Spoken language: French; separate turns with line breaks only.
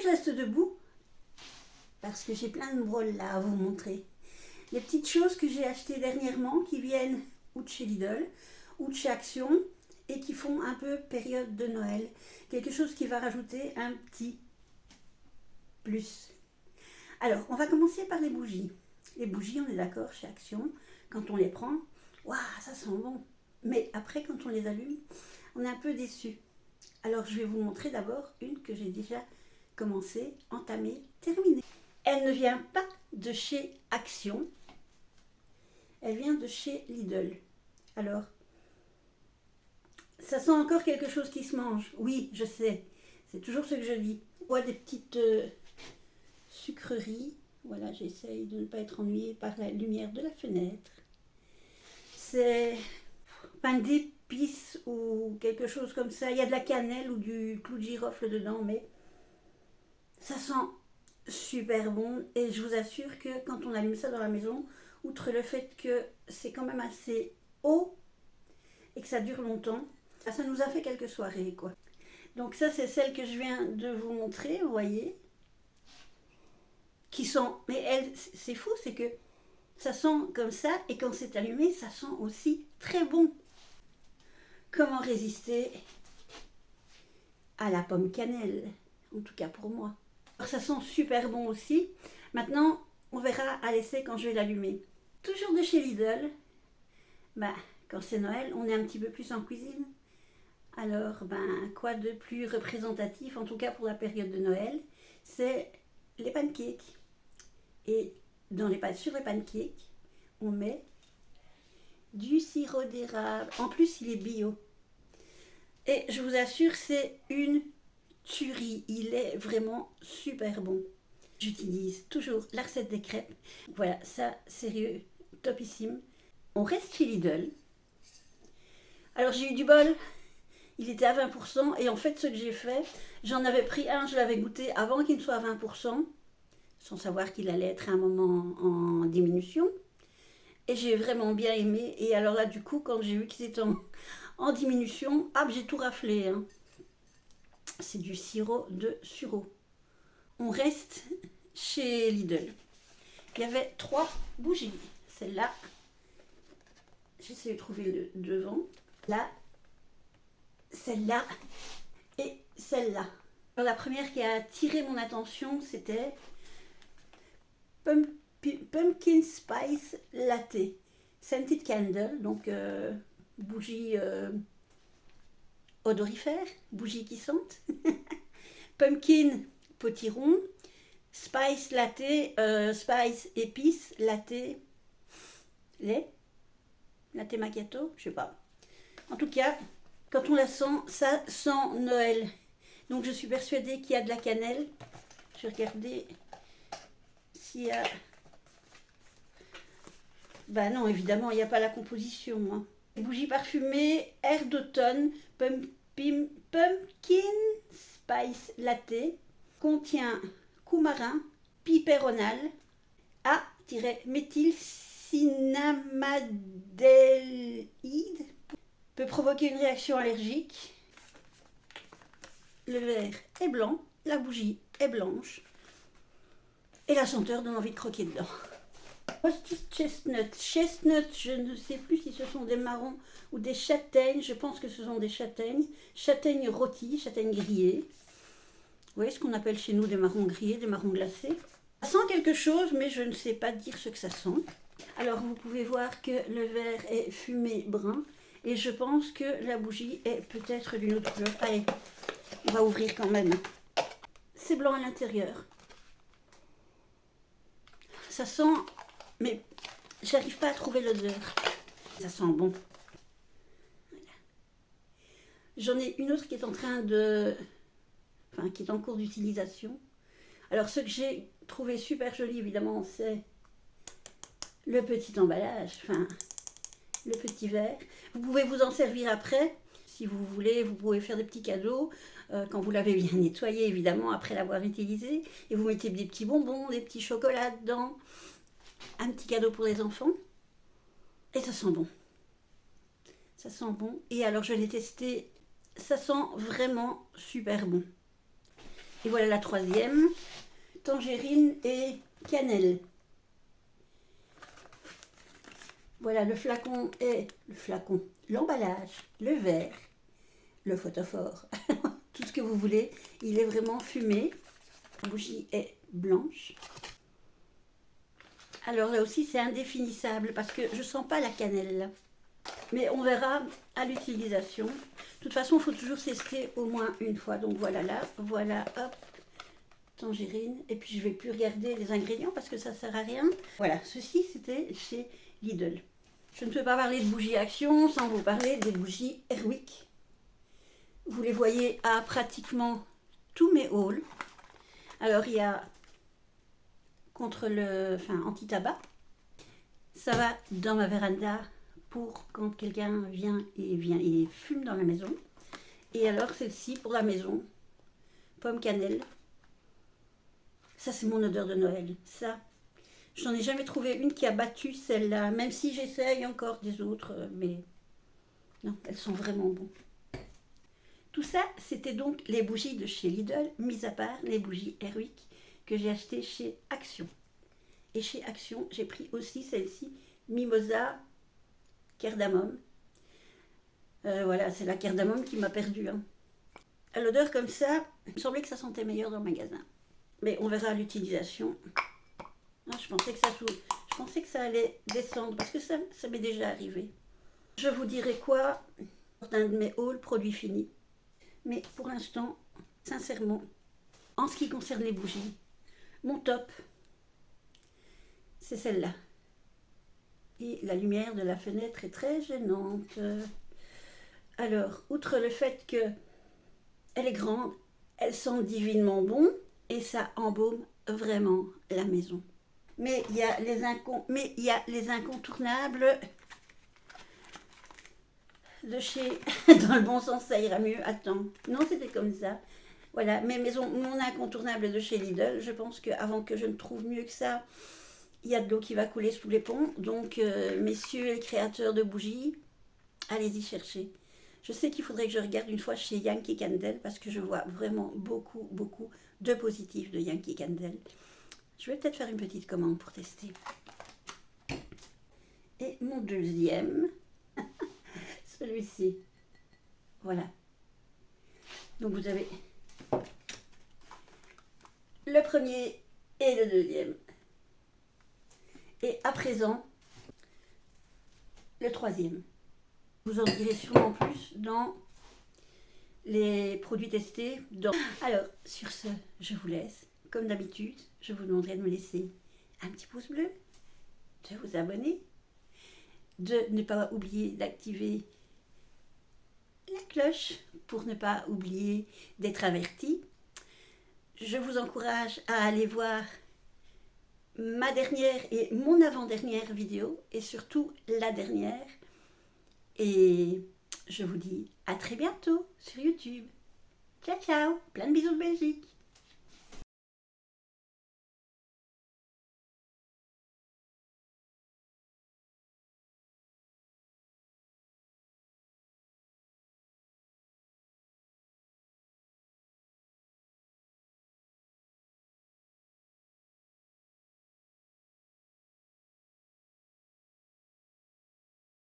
je reste debout parce que j'ai plein de broles là à vous montrer. Les petites choses que j'ai achetées dernièrement qui viennent ou de chez Lidl ou de chez Action et qui font un peu période de Noël. Quelque chose qui va rajouter un petit plus. Alors, on va commencer par les bougies. Les bougies, on est d'accord, chez Action, quand on les prend, waouh, ça sent bon. Mais après, quand on les allume, on est un peu déçu. Alors, je vais vous montrer d'abord une que j'ai déjà commencé, entamée, terminée. Elle ne vient pas de chez Action, elle vient de chez Lidl. Alors, ça sent encore quelque chose qui se mange. Oui, je sais, c'est toujours ce que je dis. On voit des petites sucreries. Voilà, j'essaye de ne pas être ennuyée par la lumière de la fenêtre. C'est pain d'épices ou quelque chose comme ça. Il y a de la cannelle ou du clou de girofle dedans, mais ça sent super bon. Et je vous assure que quand on allume ça dans la maison, outre le fait que c'est quand même assez haut et que ça dure longtemps, ça nous a fait quelques soirées, quoi. Donc ça, c'est celle que je viens de vous montrer, vous voyez, qui sent, mais elle, c'est fou, c'est que ça sent comme ça, et quand c'est allumé, ça sent aussi très bon. Comment résister à la pomme cannelle, en tout cas pour moi. Alors, ça sent super bon aussi. Maintenant, on verra à l'essai quand je vais l'allumer. Toujours de chez Lidl. Quand c'est Noël, on est un petit peu plus en cuisine. Alors, quoi de plus représentatif, en tout cas pour la période de Noël, c'est les pancakes. Et sur les pancakes, on met du sirop d'érable. En plus, il est bio. Et je vous assure, c'est une tuerie. Il est vraiment super bon. J'utilise toujours la recette des crêpes. Voilà, ça, sérieux, topissime. On reste chez Lidl. Alors, j'ai eu du bol. Il était à 20%. Et en fait, ce que j'ai fait, j'en avais pris un, je l'avais goûté avant qu'il ne soit à 20%. Sans savoir qu'il allait être à un moment en diminution. Et j'ai vraiment bien aimé. Et alors là, du coup, quand j'ai vu qu'ils étaient en diminution, j'ai tout raflé. Hein. C'est du sirop de sureau. On reste chez Lidl. Il y avait 3 bougies. Celle-là, j'essaie de trouver le devant. Là, celle-là et celle-là. Alors, la première qui a attiré mon attention, c'était Pumpkin Spice Latte. Scented Candle, donc bougie odorifère, bougie qui sentent. Pumpkin potiron, Spice Latte, Spice épice, latte lait, latte macchiato, je sais pas. En tout cas, quand on la sent, ça sent Noël. Donc je suis persuadée qu'il y a de la cannelle. Je vais regarder s'il y a... non, évidemment, il n'y a pas la composition. Hein. Bougie parfumée, air d'automne, pumpkin spice latte, contient coumarin, piperonal, A-méthylcinamaldéhyde, peut provoquer une réaction allergique. Le verre est blanc, la bougie est blanche, et la senteur donne envie de croquer dedans. Chestnut. Chestnut, je ne sais plus si ce sont des marrons ou des châtaignes. Je pense que ce sont des châtaignes. Châtaignes rôties, châtaignes grillées. Vous voyez ce qu'on appelle chez nous des marrons grillés, des marrons glacés. Ça sent quelque chose, mais je ne sais pas dire ce que ça sent. Alors vous pouvez voir que le verre est fumé brun. Et je pense que la bougie est peut-être d'une autre couleur. Allez, on va ouvrir quand même. C'est blanc à l'intérieur. Ça sent... Mais j'arrive pas à trouver l'odeur. Ça sent bon. Voilà. J'en ai une autre qui est en train de... qui est en cours d'utilisation. Alors ce que j'ai trouvé super joli, évidemment, c'est le petit emballage, le petit verre. Vous pouvez vous en servir après. Si vous voulez, vous pouvez faire des petits cadeaux. Quand vous l'avez bien nettoyé, évidemment, après l'avoir utilisé. Et vous mettez des petits bonbons, des petits chocolats dedans. Un petit cadeau pour les enfants. Et ça sent bon. Ça sent bon. Et alors, je l'ai testé. Ça sent vraiment super bon. Et voilà la troisième, tangerine et cannelle. Voilà le flacon et l'emballage, le verre, le photophore, tout ce que vous voulez. Il est vraiment fumé. La bougie est blanche. Alors là aussi c'est indéfinissable parce que je sens pas la cannelle là. Mais on verra à l'utilisation. De toute façon, il faut toujours tester au moins une fois. Donc voilà là, voilà, hop, tangerine. Et puis je vais plus regarder les ingrédients parce que ça sert à rien. Voilà, ceci c'était chez Lidl. Je ne peux pas parler de bougies Action sans vous parler des bougies Airwick. Vous les voyez à pratiquement tous mes hauls. Alors il y a anti-tabac. Ça va dans ma véranda pour quand quelqu'un vient et fume dans la maison. Et alors celle-ci pour la maison, pomme cannelle. Ça c'est mon odeur de Noël. Ça, j'en ai jamais trouvé une qui a battu celle-là, même si j'essaye encore des autres, mais non, elles sont vraiment bonnes. Tout ça, c'était donc les bougies de chez Lidl, mis à part les bougies Airwick que j'ai achetées chez Action. Et chez Action, j'ai pris aussi celle-ci, Mimosa cardamome. Voilà, c'est la cardamome qui m'a perdue. Hein. À l'odeur comme ça, il me semblait que ça sentait meilleur dans le magasin. Mais on verra l'utilisation. Ah, je pensais que ça allait descendre parce que ça m'est déjà arrivé. Je vous dirai quoi d'un de mes hauls produits finis. Mais pour l'instant, sincèrement, en ce qui concerne les bougies, mon top, c'est celle-là. Et la lumière de la fenêtre est très gênante. Alors, outre le fait qu'elle est grande, elle sent divinement bon et ça embaume vraiment la maison. Mais il y a les incontournables de chez... Dans le bon sens, ça ira mieux. Attends, non, c'était comme ça. Voilà, mon incontournable de chez Lidl, je pense qu'avant que je ne trouve mieux que ça, il y a de l'eau qui va couler sous les ponts. Donc, messieurs les créateurs de bougies, allez-y chercher. Je sais qu'il faudrait que je regarde une fois chez Yankee Candle parce que je vois vraiment beaucoup de positifs de Yankee Candle. Je vais peut-être faire une petite commande pour tester. Et mon deuxième, celui-ci. Voilà. Donc vous avez le premier et le deuxième. Et à présent, le troisième. Vous en direz sûrement plus dans les produits testés. Alors, sur ce, je vous laisse. Comme d'habitude, je vous demanderai de me laisser un petit pouce bleu, de vous abonner, de ne pas oublier d'activer la cloche pour ne pas oublier d'être averti. Je vous encourage à aller voir ma dernière et mon avant-dernière vidéo et surtout la dernière. Et je vous dis à très bientôt sur YouTube. Ciao ciao, plein de bisous de Belgique.